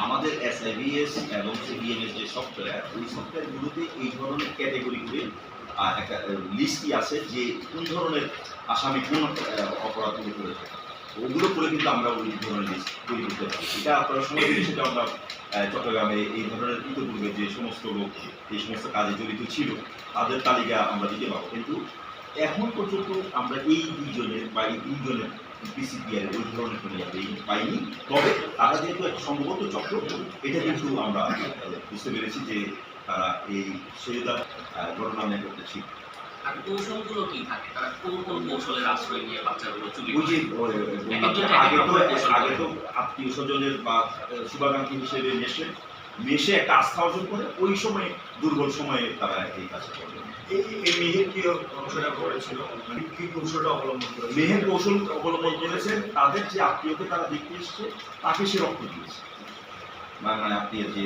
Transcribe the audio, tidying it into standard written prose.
আমাদের SIVS এবং CBMS যে সফটওয়্যার, ওই সফটওয়্যারগুলোতে এই ধরনের ক্যাটেগরি করে একটা লিস্টই আছে যে কোন ধরনের আসামি কোন অপরাধগুলো করে থাকে। ওগুলো করে কিন্তু আমরা ওই ধরনের লিস্ট তৈরি করতে পারি। এটা আপনারা সময় দিলে সেটা আমরা চট্টগ্রামে এই ধরনের ইতিপূর্বে যে সমস্ত লোক এই সমস্ত কাজে জড়িত ছিল তাদের তালিকা আমরা দিতে পারবো। কিন্তু এখন পর্যন্ত আমরা এই দুইজনের বা এই তিনজনের পিসিপিআর ওই ধরনের কোনো পাইনি। তবে তারা যেহেতু একটা সম্ভবত চক্র, এটা কিন্তু আমরা বুঝতে পেরেছি যে তারা এই সহিদার ঘটনা মনে করতেছি। আর কৌশলগুলো কি থাকে? তারা কোন কোন কৌশলের আশ্রয় নিয়ে বাচ্চাগুলো চুরি ওই যে আগে তো আত্মীয় স্বজনের বা শুভাকাঙ্ক্ষী হিসেবে মেশে একটা আস্থা অর্জন করে ওই সময় দুর্বল সময়ে তারা এই কাজ করবে। এই মেহের কি কৌশলটা করেছিল, কি কৌশলটা অবলম্বন করে? মেহের কৌশল অবলম্বন করেছে, তাদের যে আত্মীয়কে তারা দেখতে এসছে তাকে সে রক্ত দিয়েছে। মানে আত্মীয় যে